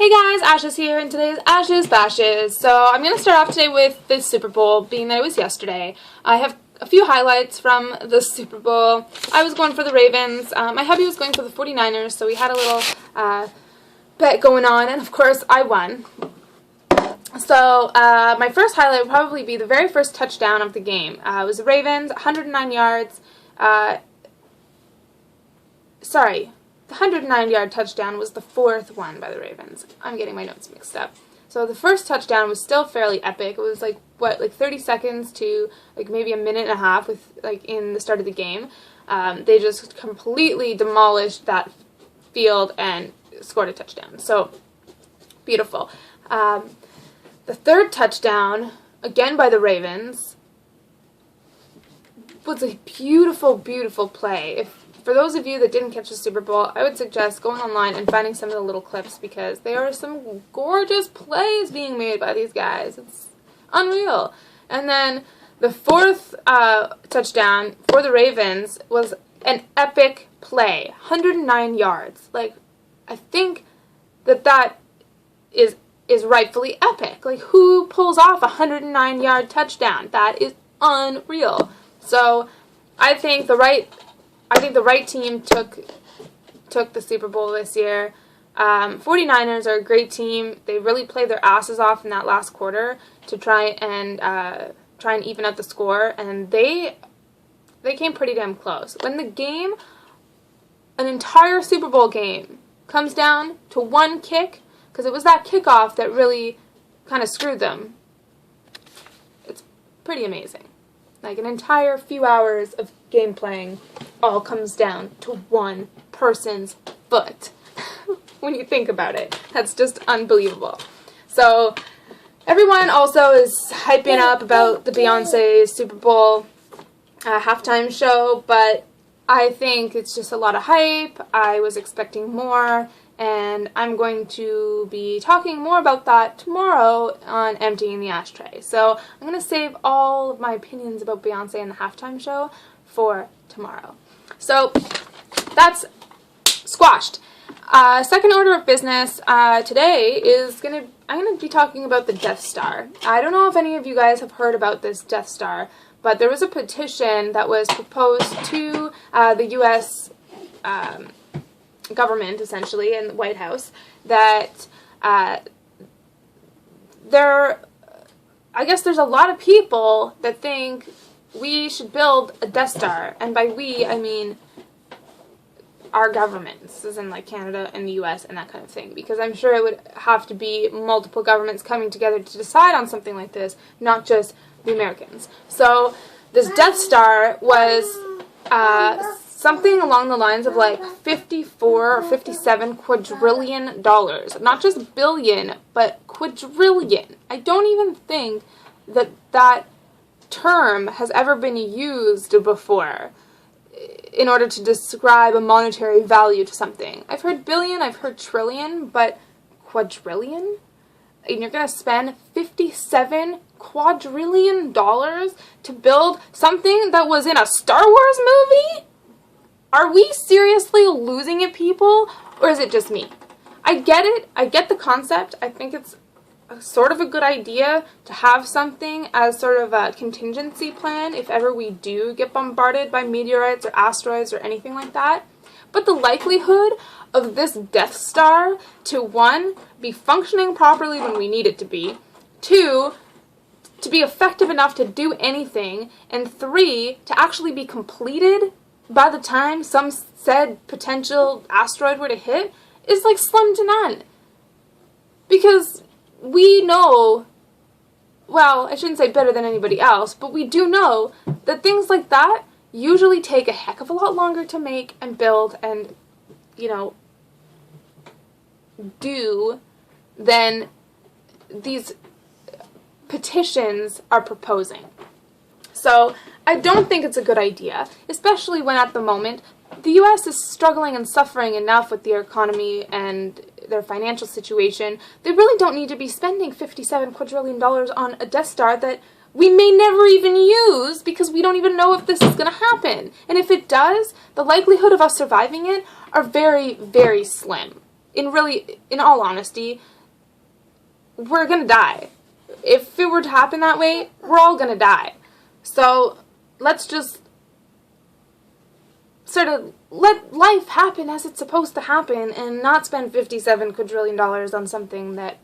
Hey guys, Ashes here, and today's Ashes Bashes. So I'm going to start off today with the Super Bowl, being that it was yesterday. I have a few highlights from the Super Bowl. I was going for the Ravens. My hubby was going for the 49ers, so we had a little bet going on, and of course I won. So my first highlight would probably be the very first touchdown of the game. It was the Ravens, 109 yards. The 109-yard touchdown was the fourth one by the Ravens. I'm getting my notes mixed up. So the first touchdown was still fairly epic. It was like 30 seconds to maybe a minute and a half in the start of the game. They just completely demolished that field and scored a touchdown. So beautiful. The third touchdown, again by the Ravens, was a beautiful, beautiful play. For those of you that didn't catch the Super Bowl, I would suggest going online and finding some of the little clips because there are some gorgeous plays being made by these guys. It's unreal. And then the fourth touchdown for the Ravens was an epic play, 109 yards. I think that is rightfully epic. Who pulls off a 109-yard touchdown? That is unreal. So I think the right team took the Super Bowl this year. 49ers are a great team. They really played their asses off in that last quarter to try and even out the score, and they came pretty damn close. When an entire Super Bowl game comes down to one kick, because it was that kickoff that really kind of screwed them, it's pretty amazing. An entire few hours of game playing all comes down to one person's foot. When you think about it, that's just unbelievable. So everyone also is hyping up about the Beyonce Super Bowl halftime show, but I think it's just a lot of hype. I was expecting more, and I'm going to be talking more about that tomorrow on Emptying the Ashtray. So I'm going to save all of my opinions about Beyonce and the halftime show for tomorrow. So that's squashed. Second order of business today is I'm going to be talking about the Death Star. I don't know if any of you guys have heard about this Death Star, but there was a petition that was proposed to the U.S. Government, essentially, and the White House, that I guess there's a lot of people that think we should build a Death Star, and by we, I mean our governments, as in Canada and the U.S. and that kind of thing, because I'm sure it would have to be multiple governments coming together to decide on something like this, not just the Americans. So this Death Star was something along the lines of 54 or 57 quadrillion dollars. Not just billion, but quadrillion. I don't even think that term has ever been used before in order to describe a monetary value to something. I've heard billion, I've heard trillion, but quadrillion? And you're going to spend 57 quadrillion dollars to build something that was in a Star Wars movie? Are we seriously losing it, people? Or is it just me? I get it. I get the concept. I think it's sort of a good idea to have something as sort of a contingency plan if ever we do get bombarded by meteorites or asteroids or anything like that. But the likelihood of this Death Star to, one, be functioning properly when we need it to be, two, to be effective enough to do anything, and three, to actually be completed by the time some said potential asteroid were to hit, is slim to none. Because we know, well, I shouldn't say better than anybody else, but we do know that things like that usually take a heck of a lot longer to make and build and, do than these petitions are proposing. So I don't think it's a good idea, especially when at the moment the U.S. is struggling and suffering enough with their economy and their financial situation. They really don't need to be spending $57 quadrillion on a Death Star that we may never even use because we don't even know if this is going to happen. And if it does, the likelihood of us surviving it are very, very slim. in all honesty, we're gonna die. If it were to happen that way, we're all gonna die. So let's just sort of let life happen as it's supposed to happen and not spend $57 quadrillion on something that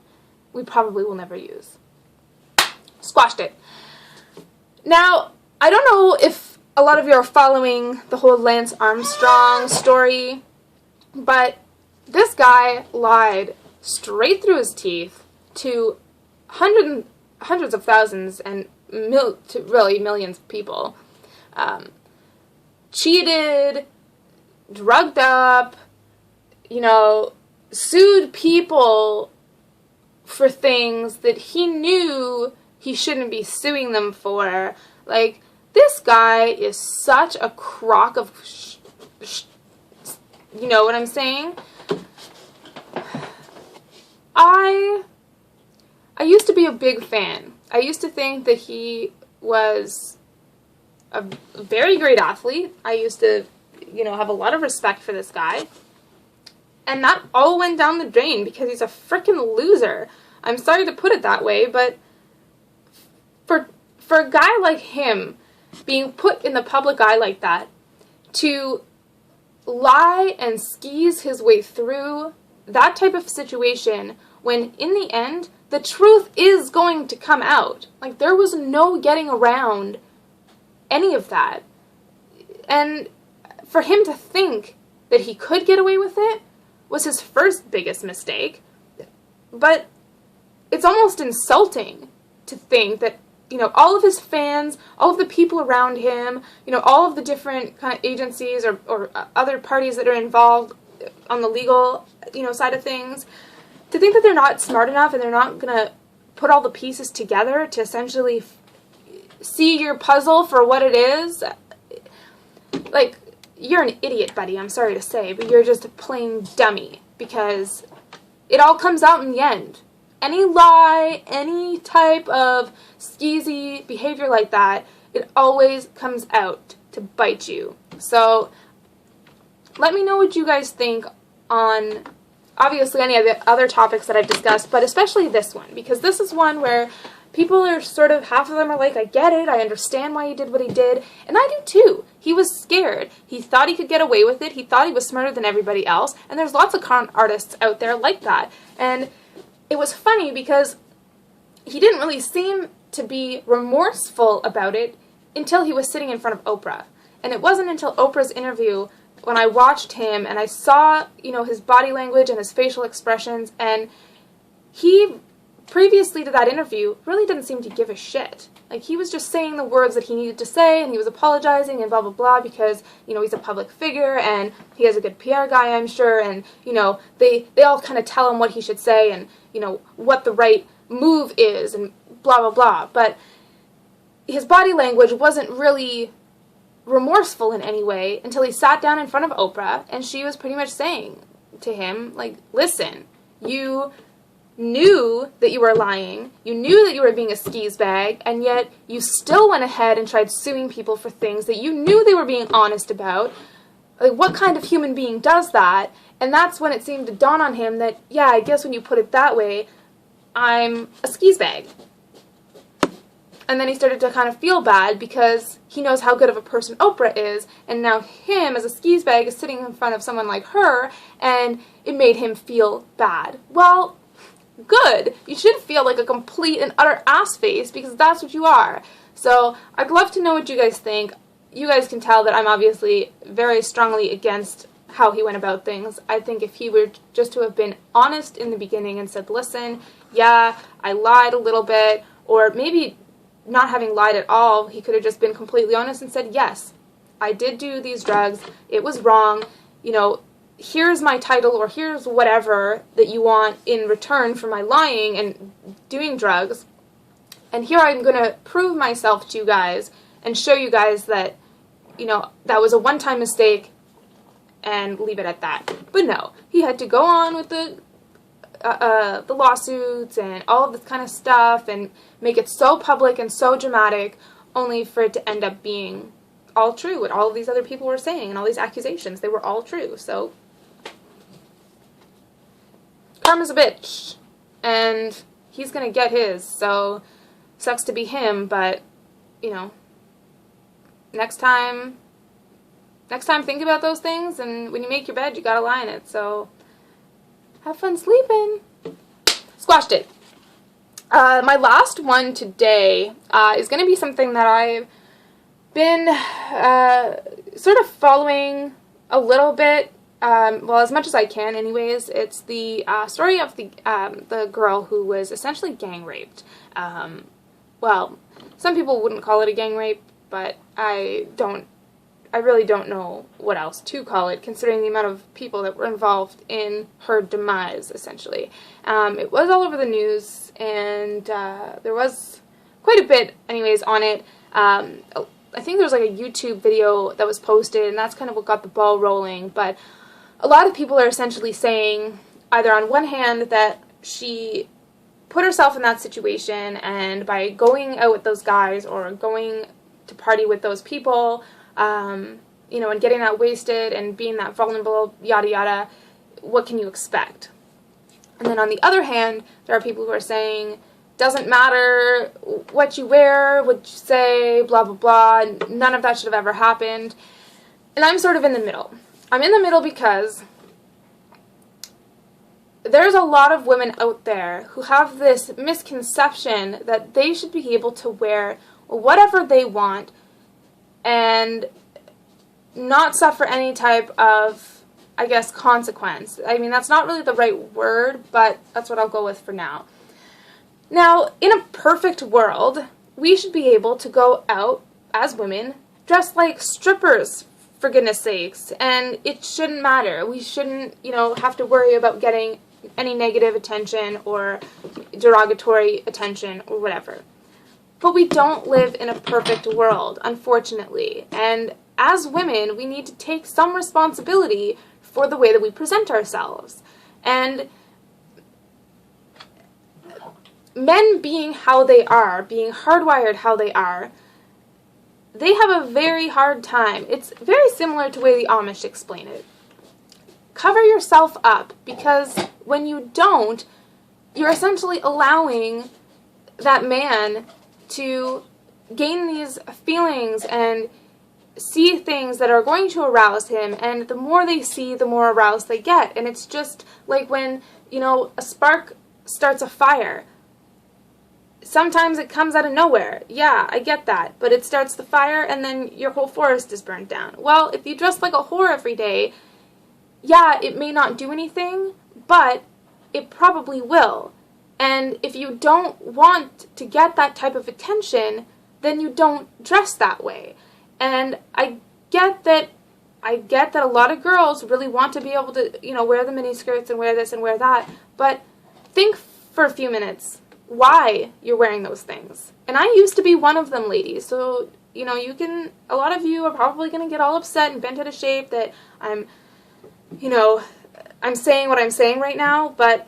we probably will never use. Squashed it. Now, I don't know if a lot of you are following the whole Lance Armstrong story, but this guy lied straight through his teeth to hundreds of thousands and to really millions of people. Cheated, drugged up, sued people for things that he knew he shouldn't be suing them for. Like, this guy is such a crock of you know what I'm saying? I used to be a big fan. I used to think that he was a very great athlete. I used to, have a lot of respect for this guy. And that all went down the drain because he's a frickin' loser. I'm sorry to put it that way, but for a guy like him being put in the public eye like that, to lie and skis his way through that type of situation when in the end the truth is going to come out. Like, there was no getting around any of that. And for him to think that he could get away with it was his first biggest mistake. But it's almost insulting to think that, all of his fans, all of the people around him, all of the different kind of agencies or other parties that are involved on the legal, side of things, to think that they're not smart enough and they're not going to put all the pieces together to essentially see your puzzle for what it is. Like, you're an idiot, buddy, I'm sorry to say, but you're just a plain dummy, because it all comes out in the end. Any lie, any type of skeezy behavior like that, it always comes out to bite you. So, let me know what you guys think on, obviously, any of the other topics that I've discussed, but especially this one, because this is one where people are sort of, half of them are like, I get it, I understand why he did what he did, and I do too. He was scared. He thought he could get away with it. He thought he was smarter than everybody else, and there's lots of con artists out there like that. And it was funny because he didn't really seem to be remorseful about it until he was sitting in front of Oprah. And it wasn't until Oprah's interview when I watched him and I saw, his body language and his facial expressions, and he, previously to that interview, really didn't seem to give a shit. Like, he was just saying the words that he needed to say, and he was apologizing and blah, blah, blah, because, he's a public figure, and he has a good PR guy, I'm sure, and, they all kind of tell him what he should say, and, what the right move is, and blah, blah, blah. But his body language wasn't really remorseful in any way until he sat down in front of Oprah, and she was pretty much saying to him, like, listen, you knew that you were lying, you knew that you were being a skis bag, and yet you still went ahead and tried suing people for things that you knew they were being honest about. Like, what kind of human being does that? And that's when it seemed to dawn on him that, yeah, I guess when you put it that way, I'm a skis bag. And then he started to kind of feel bad because he knows how good of a person Oprah is, and now him as a skis bag is sitting in front of someone like her, and it made him feel bad. Well, good. You should feel like a complete and utter ass face, because that's what you are. So I'd love to know what you guys think. You guys can tell that I'm obviously very strongly against how he went about things. I think if he were just to have been honest in the beginning and said, listen, yeah, I lied a little bit, or maybe not having lied at all, he could have just been completely honest and said, yes, I did do these drugs, it was wrong, here's my title, or here's whatever that you want in return for my lying and doing drugs, and here I'm going to prove myself to you guys and show you guys that, that was a one-time mistake, and leave it at that. But no, he had to go on with the lawsuits and all of this kind of stuff and make it so public and so dramatic, only for it to end up being all true, what all of these other people were saying and all these accusations, they were all true. So karma's a bitch, and he's gonna get his, so sucks to be him, but, you know, next time think about those things, and when you make your bed, you gotta lie in it, so have fun sleeping. Squashed it. My last one today is going to be something that I've been sort of following a little bit, well, as much as I can anyways. It's the story of the girl who was essentially gang raped. Well, some people wouldn't call it a gang rape, but I really don't know what else to call it, considering the amount of people that were involved in her demise, essentially. It was all over the news, and there was quite a bit, anyways, on it. I think there was like a YouTube video that was posted, and that's kind of what got the ball rolling, but a lot of people are essentially saying, either on one hand, that she put herself in that situation, and by going out with those guys, or going to party with those people, you know, and getting that wasted and being that vulnerable, yada yada, what can you expect? And then on the other hand, there are people who are saying, doesn't matter what you wear, what you say, blah blah blah, none of that should have ever happened. And I'm sort of in the middle. I'm in the middle because there's a lot of women out there who have this misconception that they should be able to wear whatever they want and not suffer any type of, I guess, consequence. I mean, that's not really the right word, but that's what I'll go with for now. Now, in a perfect world, we should be able to go out as women dressed like strippers, for goodness sakes, and it shouldn't matter. We shouldn't, you know, have to worry about getting any negative attention or derogatory attention or whatever. But we don't live in a perfect world, unfortunately, and as women, we need to take some responsibility for the way that we present ourselves. And men being how they are, being hardwired how they are, they have a very hard time. It's very similar to the way the Amish explain it. Cover yourself up, because when you don't, you're essentially allowing that man to gain these feelings and see things that are going to arouse him, and the more they see, the more aroused they get. And it's just like when, you know, a spark starts a fire. Sometimes it comes out of nowhere. Yeah, I get that. But it starts the fire, and then your whole forest is burnt down. Well, if you dress like a whore every day, yeah, it may not do anything, but it probably will. And if you don't want to get that type of attention, then you don't dress that way. And I get that a lot of girls really want to be able to, you know, wear the mini skirts and wear this and wear that, but think for a few minutes why you're wearing those things. And I used to be one of them, ladies, so, you know, a lot of you are probably going to get all upset and bent out of shape that I'm saying what I'm saying right now, but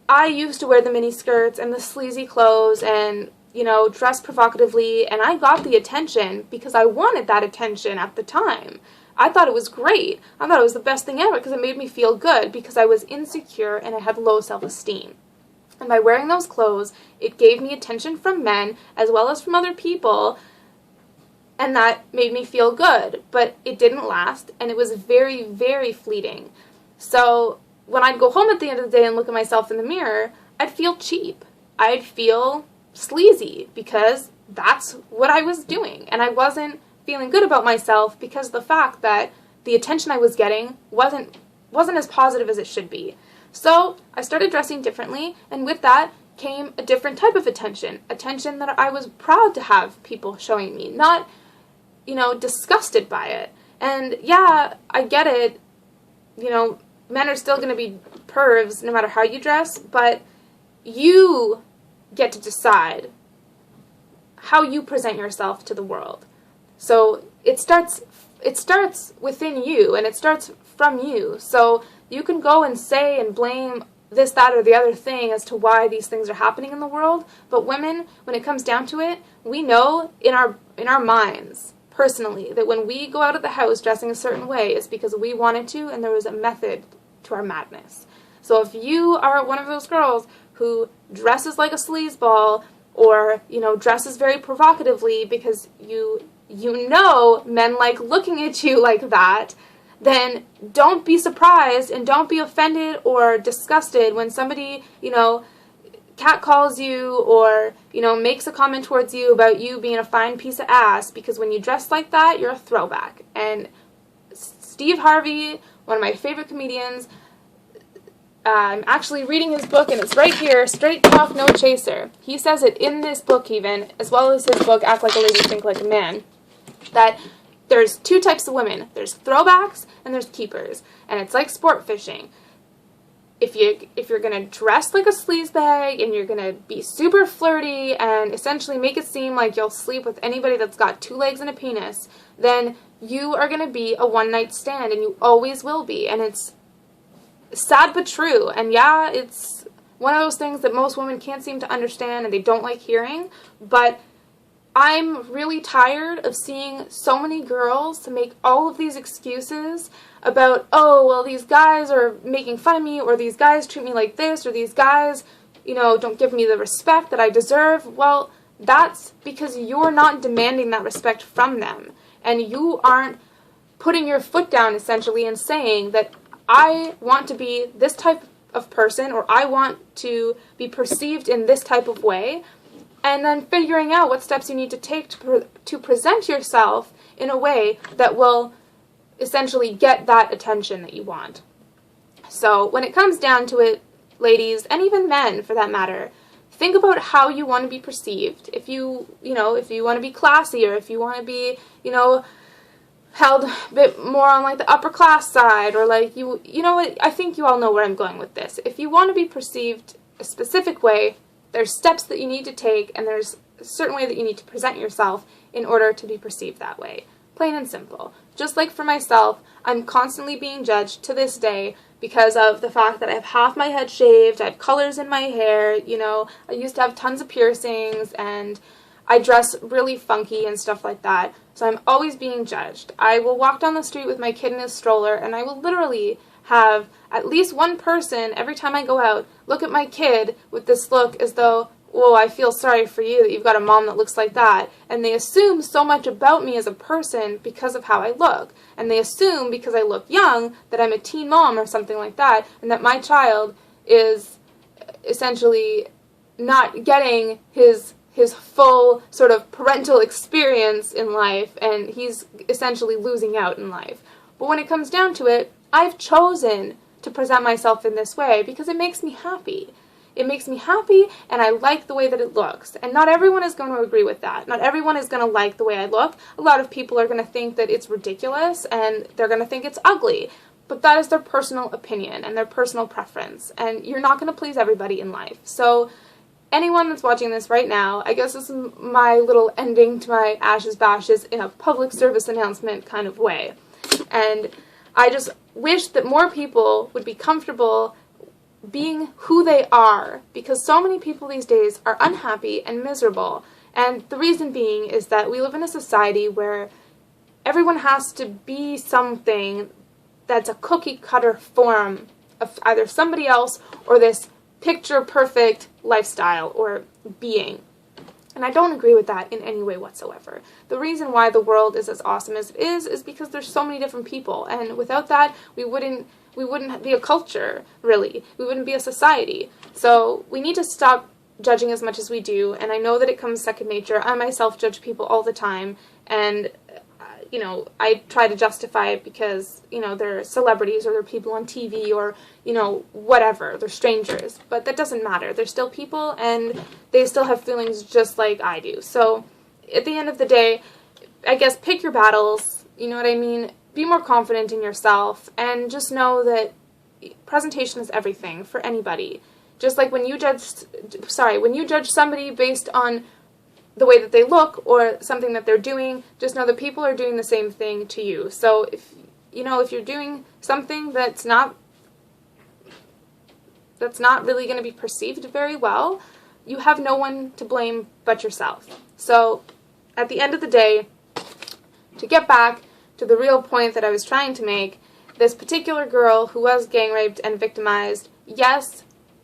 I used to wear the mini skirts and the sleazy clothes and, you know, dress provocatively, and I got the attention because I wanted that attention at the time. I thought it was great. I thought it was the best thing ever because it made me feel good because I was insecure and I had low self-esteem. And by wearing those clothes, it gave me attention from men as well as from other people, and that made me feel good. But it didn't last, and it was very, very fleeting. So when I'd go home at the end of the day and look at myself in the mirror, I'd feel cheap. I'd feel sleazy because that's what I was doing, and I wasn't feeling good about myself because of the fact that the attention I was getting wasn't as positive as it should be. So I started dressing differently, and with that came a different type of attention that I was proud to have people showing me, not, you know, disgusted by it. And yeah, I get it, you know, men are still going to be pervs no matter how you dress, but you get to decide how you present yourself to the world. So it starts within you, and it starts from you. So you can go and say and blame this, that, or the other thing as to why these things are happening in the world, but women, when it comes down to it, we know in our minds, personally, that when we go out of the house dressing a certain way, it's because we wanted to, and there was a method to our madness. So if you are one of those girls who dresses like a sleazeball, or, dresses very provocatively because you know men like looking at you like that, then don't be surprised and don't be offended or disgusted when somebody, catcalls you or, makes a comment towards you about you being a fine piece of ass, because when you dress like that, you're a throwback. And Steve Harvey, one of my favorite comedians, I'm actually reading his book, and it's right here, Straight Talk, No Chaser. He says it in this book even, as well as his book, Act Like a Lady, Think Like a Man, that there's two types of women. There's throwbacks and there's keepers. And it's like sport fishing. If you're going to dress like a sleazebag and you're going to be super flirty and essentially make it seem like you'll sleep with anybody that's got two legs and a penis, then you are going to be a one-night stand, and you always will be. And it's sad but true. And yeah, it's one of those things that most women can't seem to understand and they don't like hearing, but I'm really tired of seeing so many girls make all of these excuses about, oh, well, these guys are making fun of me, or these guys treat me like this, or these guys, don't give me the respect that I deserve. Well, that's because you're not demanding that respect from them, and you aren't putting your foot down, essentially, and saying that I want to be this type of person, or I want to be perceived in this type of way, and then figuring out what steps you need to take to present yourself in a way that will essentially get that attention that you want. So when it comes down to it, ladies, and even men for that matter, think about how you want to be perceived. If you want to be classy, or if you want to be, held a bit more on like the upper class side, or like I think you all know where I'm going with this. If you want to be perceived a specific way, there's steps that you need to take, and there's a certain way that you need to present yourself in order to be perceived that way. Plain and simple. Just like for myself, I'm constantly being judged to this day because of the fact that I have half my head shaved, I have colors in my hair, I used to have tons of piercings, and I dress really funky and stuff like that. So I'm always being judged. I will walk down the street with my kid in his stroller, and I will literally have at least one person every time I go out look at my kid with this look as though, whoa, I feel sorry for you that you've got a mom that looks like that. And they assume so much about me as a person because of how I look. And they assume because I look young that I'm a teen mom or something like that, and that my child is essentially not getting his full sort of parental experience in life, and he's essentially losing out in life. But when it comes down to it, I've chosen to present myself in this way because it makes me happy. It makes me happy, and I like the way that it looks. And not everyone is going to agree with that. Not everyone is going to like the way I look. A lot of people are going to think that it's ridiculous, and they're going to think it's ugly. But that is their personal opinion and their personal preference. And you're not going to please everybody in life. So anyone that's watching this right now, I guess this is my little ending to my Ashes Bashes in a public service announcement kind of way. And I just wish that more people would be comfortable being who they are, because so many people these days are unhappy and miserable. And the reason being is that we live in a society where everyone has to be something that's a cookie-cutter form of either somebody else or this picture-perfect lifestyle or being. And I don't agree with that in any way whatsoever. The reason why the world is as awesome as it is because there's so many different people. And without that, we wouldn't be a culture, really. We wouldn't be a society. So we need to stop judging as much as we do. And I know that it comes second nature. I myself judge people all the time. And I try to justify it because, they're celebrities or they're people on TV or, whatever. They're strangers. But that doesn't matter. They're still people and they still have feelings just like I do. So at the end of the day, I guess pick your battles. You know what I mean? Be more confident in yourself and just know that presentation is everything for anybody. Just like when you judge somebody based on the way that they look or something that they're doing, just know that people are doing the same thing to you. So if you're doing something that's not really going to be perceived very well, you have no one to blame but yourself. So at the end of the day, to get back to the real point that I was trying to make, this particular girl who was gang raped and victimized yes,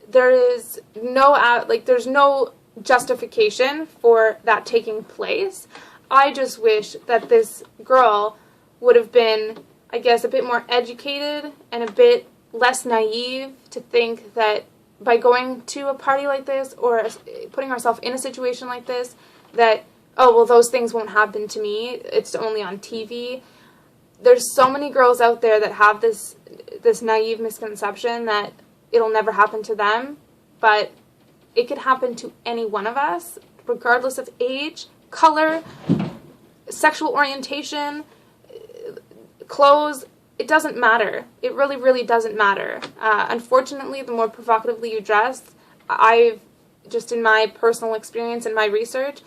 there's no justification for that taking place. I just wish that this girl would have been, I guess, a bit more educated and a bit less naive to think that by going to a party like this or putting herself in a situation like this, that, oh, well, those things won't happen to me. It's only on TV. There's so many girls out there that have this naive misconception that it'll never happen to them, but it could happen to any one of us, regardless of age, color, sexual orientation, clothes. It doesn't matter. It really, really doesn't matter. Unfortunately, the more provocatively you dress, just in my personal experience and my research,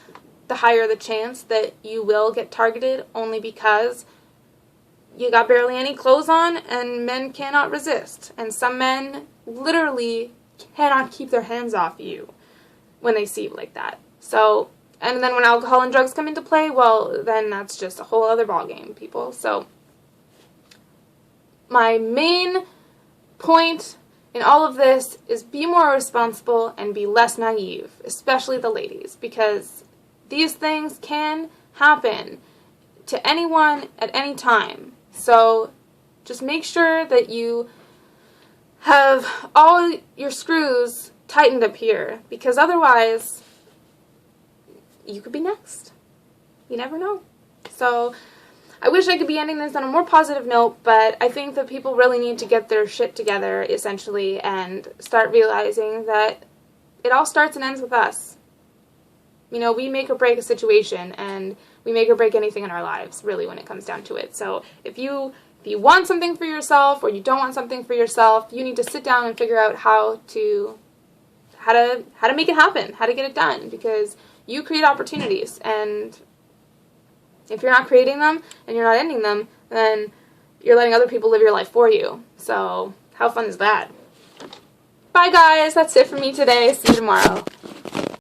the higher the chance that you will get targeted, only because you got barely any clothes on and men cannot resist. And some men literally cannot keep their hands off you when they see you like that. So, and then when alcohol and drugs come into play, well, then that's just a whole other ballgame, people. So, my main point in all of this is be more responsible and be less naive, especially the ladies, because these things can happen to anyone at any time. So just make sure that you have all your screws tightened up here, because otherwise you could be next. You never know. So I wish I could be ending this on a more positive note, but I think that people really need to get their shit together, essentially, and start realizing that it all starts and ends with us. You know, we make or break a situation, and we make or break anything in our lives, really, when it comes down to it. So if you want something for yourself, or you don't want something for yourself, you need to sit down and figure out how to make it happen, how to get it done, because you create opportunities, and if you're not creating them and you're not ending them, then you're letting other people live your life for you. So how fun is that? Bye, guys. That's it for me today. See you tomorrow.